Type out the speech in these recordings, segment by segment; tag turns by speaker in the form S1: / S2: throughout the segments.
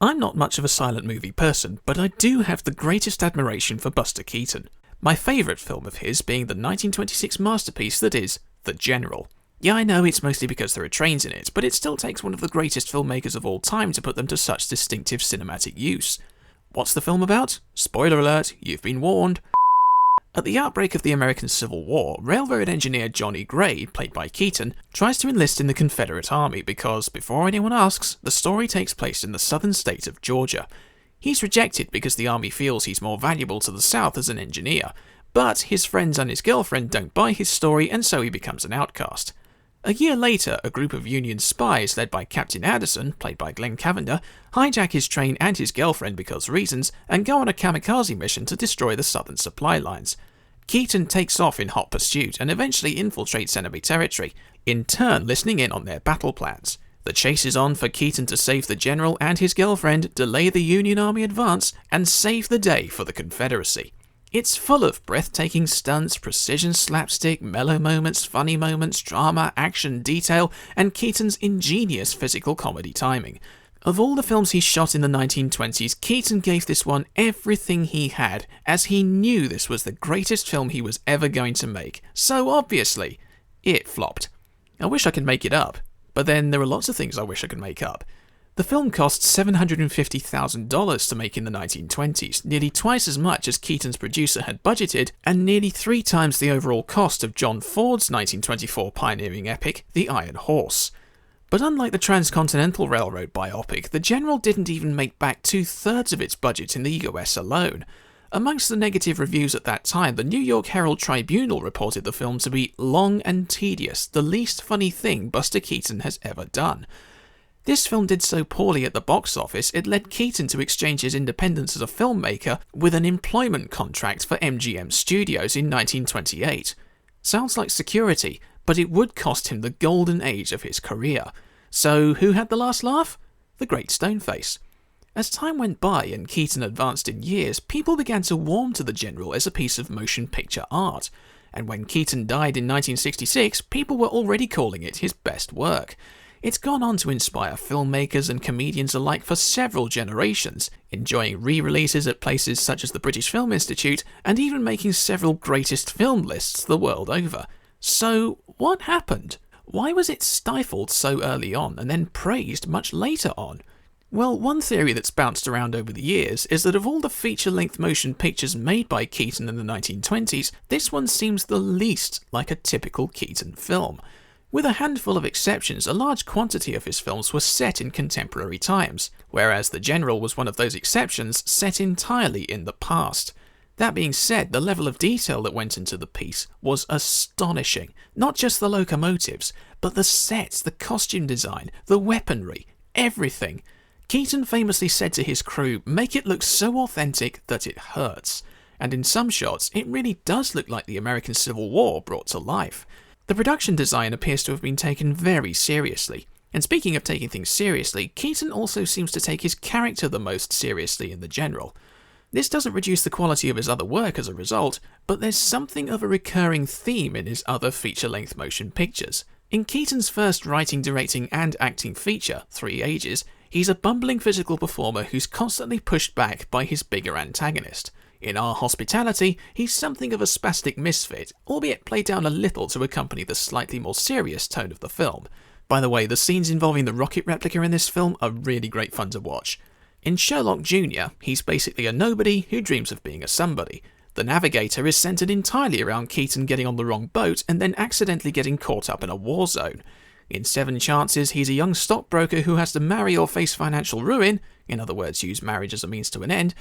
S1: I'm not much of a silent movie person, but I do have the greatest admiration for Buster Keaton. My favourite film of his being the 1926 masterpiece that is The General. Yeah, I know it's mostly because there are trains in it, but it still takes one of the greatest filmmakers of all time to put them to such distinctive cinematic use. What's the film about? Spoiler alert, you've been warned. At the outbreak of the American Civil War, railroad engineer Johnny Gray, played by Keaton, tries to enlist in the Confederate Army because, before anyone asks, the story takes place in the southern state of Georgia. He's rejected because the army feels he's more valuable to the South as an engineer, but his friends and his girlfriend don't buy his story and so he becomes an outcast. A year later, a group of Union spies led by Captain Addison, played by Glenn Cavender, hijack his train and his girlfriend because reasons, and go on a kamikaze mission to destroy the southern supply lines. Keaton takes off in hot pursuit and eventually infiltrates enemy territory, in turn listening in on their battle plans. The chase is on for Keaton to save the general and his girlfriend, delay the Union Army advance, and save the day for the Confederacy. It's full of breathtaking stunts, precision slapstick, mellow moments, funny moments, drama, action, detail, and Keaton's ingenious physical comedy timing. Of all the films he shot in the 1920s, Keaton gave this one everything he had, as he knew this was the greatest film he was ever going to make. So obviously, it flopped. I wish I could make it up, but then there are lots of things I wish I could make up. The film cost $750,000 to make in the 1920s, nearly twice as much as Keaton's producer had budgeted, and nearly 3 times the overall cost of John Ford's 1924 pioneering epic, The Iron Horse. But unlike the Transcontinental Railroad biopic, The General didn't even make back 2/3 of its budget in the US alone. Amongst the negative reviews at that time, the New York Herald Tribunal reported the film to be long and tedious, the least funny thing Buster Keaton has ever done. This film did so poorly at the box office, it led Keaton to exchange his independence as a filmmaker with an employment contract for MGM Studios in 1928. Sounds like security, but it would cost him the golden age of his career. So who had the last laugh? The Great Stoneface. As time went by and Keaton advanced in years, people began to warm to The General as a piece of motion picture art. And when Keaton died in 1966, people were already calling it his best work. It's gone on to inspire filmmakers and comedians alike for several generations, enjoying re-releases at places such as the British Film Institute, and even making several greatest film lists the world over. So, what happened? Why was it stifled so early on and then praised much later on? Well, one theory that's bounced around over the years is that of all the feature-length motion pictures made by Keaton in the 1920s, this one seems the least like a typical Keaton film. With a handful of exceptions, a large quantity of his films were set in contemporary times, whereas The General was one of those exceptions set entirely in the past. That being said, the level of detail that went into the piece was astonishing. Not just the locomotives, but the sets, the costume design, the weaponry, everything. Keaton famously said to his crew, "Make it look so authentic that it hurts." And in some shots, it really does look like the American Civil War brought to life. The production design appears to have been taken very seriously. And speaking of taking things seriously, Keaton also seems to take his character the most seriously in The General. This doesn't reduce the quality of his other work as a result, but there's something of a recurring theme in his other feature-length motion pictures. In Keaton's first writing, directing and acting feature, 3 Ages, he's a bumbling physical performer who's constantly pushed back by his bigger antagonist. In Our Hospitality, he's something of a spastic misfit, albeit played down a little to accompany the slightly more serious tone of the film. By the way, the scenes involving the rocket replica in this film are really great fun to watch. In Sherlock Jr., he's basically a nobody who dreams of being a somebody. The Navigator is centered entirely around Keaton getting on the wrong boat and then accidentally getting caught up in a war zone. In 7 Chances, he's a young stockbroker who has to marry or face financial ruin, in other words, use marriage as a means to an end.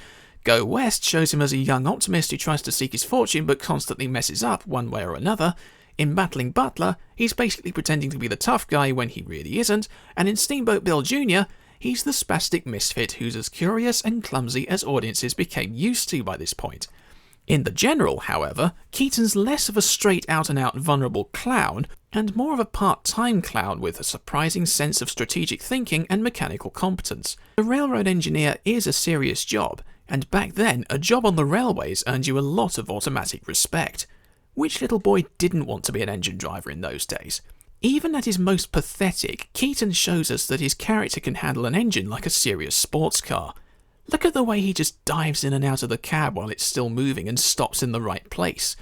S1: Go West shows him as a young optimist who tries to seek his fortune but constantly messes up one way or another. In Battling Butler, he's basically pretending to be the tough guy when he really isn't, and in Steamboat Bill Jr., he's the spastic misfit who's as curious and clumsy as audiences became used to by this point. In The General, however, Keaton's less of a straight-out-and-out vulnerable clown, and more of a part-time clown with a surprising sense of strategic thinking and mechanical competence. A railroad engineer is a serious job, and back then, a job on the railways earned you a lot of automatic respect. Which little boy didn't want to be an engine driver in those days? Even at his most pathetic, Keaton shows us that his character can handle an engine like a serious sports car. Look at the way he just dives in and out of the cab while it's still moving and stops in the right place.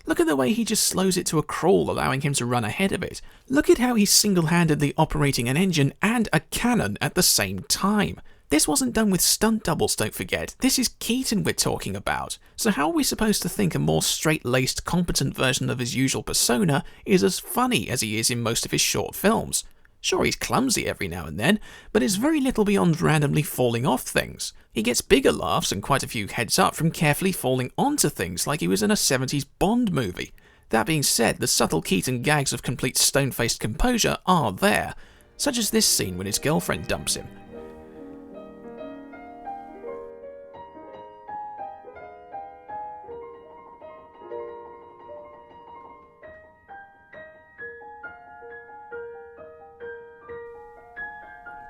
S1: Look at the way he just slows it to a crawl, allowing him to run ahead of it. Look at how he's single-handedly operating an engine and a cannon at the same time. This wasn't done with stunt doubles, don't forget. This is Keaton we're talking about. So how are we supposed to think a more straight-laced, competent version of his usual persona is as funny as he is in most of his short films? Sure, he's clumsy every now and then, but it's very little beyond randomly falling off things. He gets bigger laughs and quite a few heads up from carefully falling onto things like he was in a 70s Bond movie. That being said, the subtle Keaton gags of complete stone-faced composure are there, such as this scene when his girlfriend dumps him.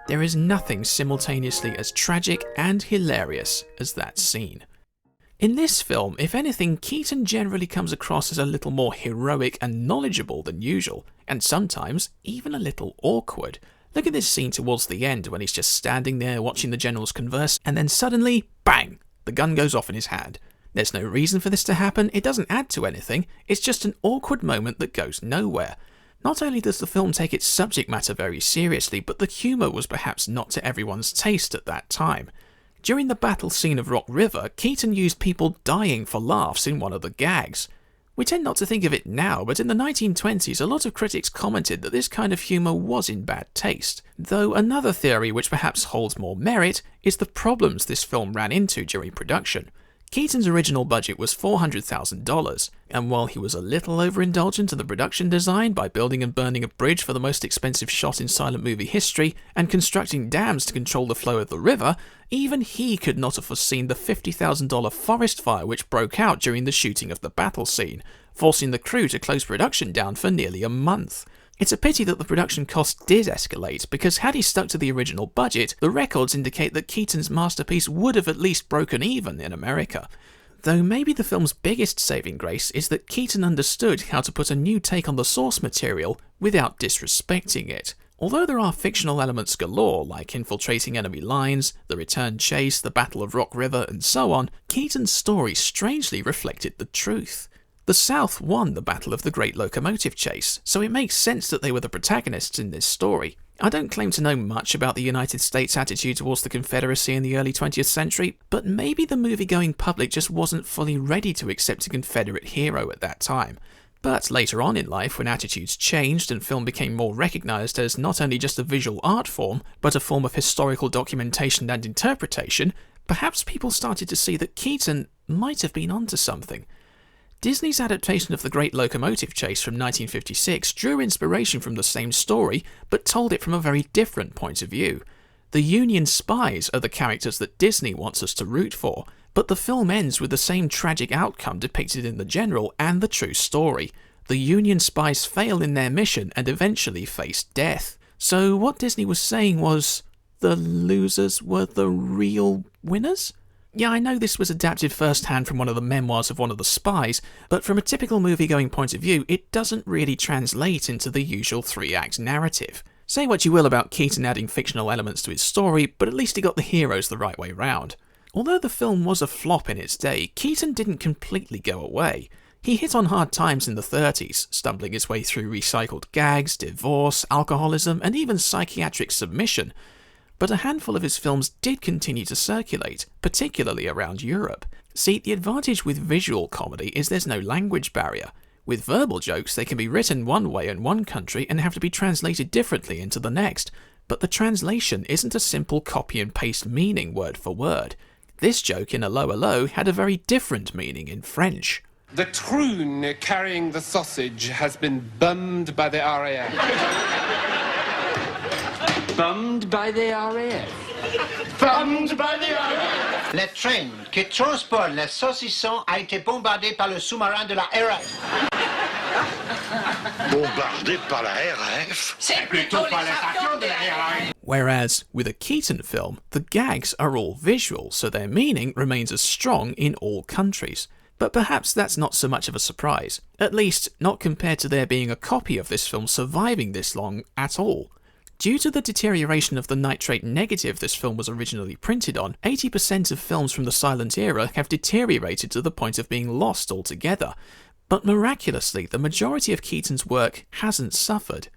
S1: There is nothing simultaneously as tragic and hilarious as that scene. In this film, if anything, Keaton generally comes across as a little more heroic and knowledgeable than usual, and sometimes even a little awkward. Look at this scene towards the end when he's just standing there watching the generals converse, and then suddenly, bang, the gun goes off in his hand. There's no reason for this to happen, it doesn't add to anything, it's just an awkward moment that goes nowhere. Not only does the film take its subject matter very seriously, but the humour was perhaps not to everyone's taste at that time. During the battle scene of Rock River, Keaton used people dying for laughs in one of the gags. We tend not to think of it now, but in the 1920s a lot of critics commented that this kind of humour was in bad taste. Though another theory which perhaps holds more merit is the problems this film ran into during production. Keaton's original budget was $400,000, and while he was a little overindulgent in the production design by building and burning a bridge for the most expensive shot in silent movie history and constructing dams to control the flow of the river, even he could not have foreseen the $50,000 forest fire which broke out during the shooting of the battle scene, forcing the crew to close production down for nearly a month. It's a pity that the production cost did escalate, because had he stuck to the original budget, the records indicate that Keaton's masterpiece would have at least broken even in America. Though maybe the film's biggest saving grace is that Keaton understood how to put a new take on the source material without disrespecting it. Although there are fictional elements galore, like infiltrating enemy lines, the return chase, the Battle of Rock River, and so on, Keaton's story strangely reflected the truth. The South won the Battle of the Great Locomotive Chase, so it makes sense that they were the protagonists in this story. I don't claim to know much about the United States' attitude towards the Confederacy in the early 20th century, but maybe the movie-going public just wasn't fully ready to accept a Confederate hero at that time. But later on in life, when attitudes changed and film became more recognised as not only just a visual art form, but a form of historical documentation and interpretation, perhaps people started to see that Keaton might have been onto something. Disney's adaptation of The Great Locomotive Chase from 1956 drew inspiration from the same story, but told it from a very different point of view. The Union spies are the characters that Disney wants us to root for, but the film ends with the same tragic outcome depicted in the general and the true story. The Union spies fail in their mission and eventually face death. So what Disney was saying was, the losers were the real winners? Yeah, I know this was adapted firsthand from one of the memoirs of one of the spies, but from a typical movie-going point of view, it doesn't really translate into the usual three-act narrative. Say what you will about Keaton adding fictional elements to his story, but at least he got the heroes the right way round. Although the film was a flop in its day, Keaton didn't completely go away. He hit on hard times in the 30s, stumbling his way through recycled gags, divorce, alcoholism, and even psychiatric submission. But a handful of his films did continue to circulate, particularly around Europe. See, the advantage with visual comedy is there's no language barrier. With verbal jokes, they can be written one way in one country and have to be translated differently into the next. But the translation isn't a simple copy and paste meaning word for word. This joke in Allo Allo had a very different meaning in French.
S2: The troon carrying the sausage has been bummed by the RAF. Bummed by the RAF. Bummed by the RAF.
S3: Le train qui transporte les saucissons a été bombardé par le sous-marin de la RAF.
S4: Bombardé par la RAF?
S3: C'est plutôt par les avions de la RAF.
S1: Whereas, with a Keaton film, the gags are all visual, so their meaning remains as strong in all countries. But perhaps that's not so much of a surprise, at least not compared to there being a copy of this film surviving this long at all. Due to the deterioration of the nitrate negative this film was originally printed on, 80% of films from the silent era have deteriorated to the point of being lost altogether. But miraculously, the majority of Keaton's work hasn't suffered.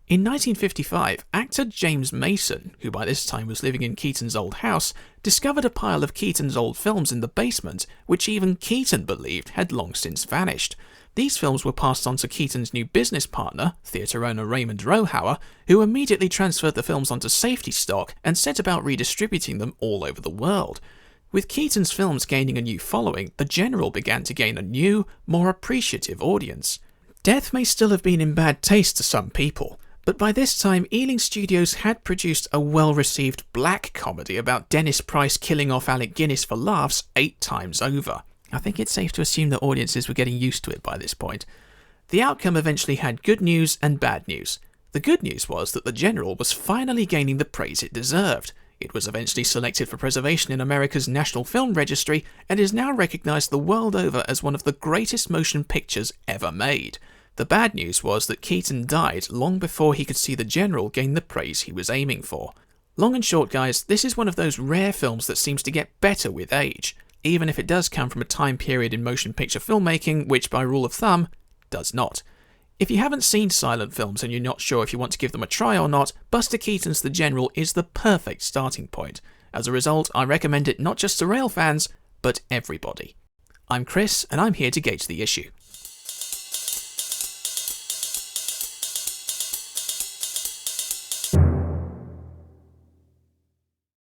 S1: In 1955, actor James Mason, who by this time was living in Keaton's old house, discovered a pile of Keaton's old films in the basement, which even Keaton believed had long since vanished. These films were passed on to Keaton's new business partner, theatre owner Raymond Rohauer, who immediately transferred the films onto safety stock and set about redistributing them all over the world. With Keaton's films gaining a new following, The General began to gain a new, more appreciative audience. Death may still have been in bad taste to some people, but by this time Ealing Studios had produced a well-received black comedy about Dennis Price killing off Alec Guinness for laughs 8 times over. I think it's safe to assume that audiences were getting used to it by this point. The outcome eventually had good news and bad news. The good news was that The General was finally gaining the praise it deserved. It was eventually selected for preservation in America's National Film Registry and is now recognised the world over as one of the greatest motion pictures ever made. The bad news was that Keaton died long before he could see The General gain the praise he was aiming for. Long and short, guys, this is one of those rare films that seems to get better with age, even if it does come from a time period in motion picture filmmaking which, by rule of thumb, does not. If you haven't seen silent films and you're not sure if you want to give them a try or not, Buster Keaton's The General is the perfect starting point. As a result, I recommend it not just to rail fans, but everybody. I'm Chris, and I'm here to gauge the issue.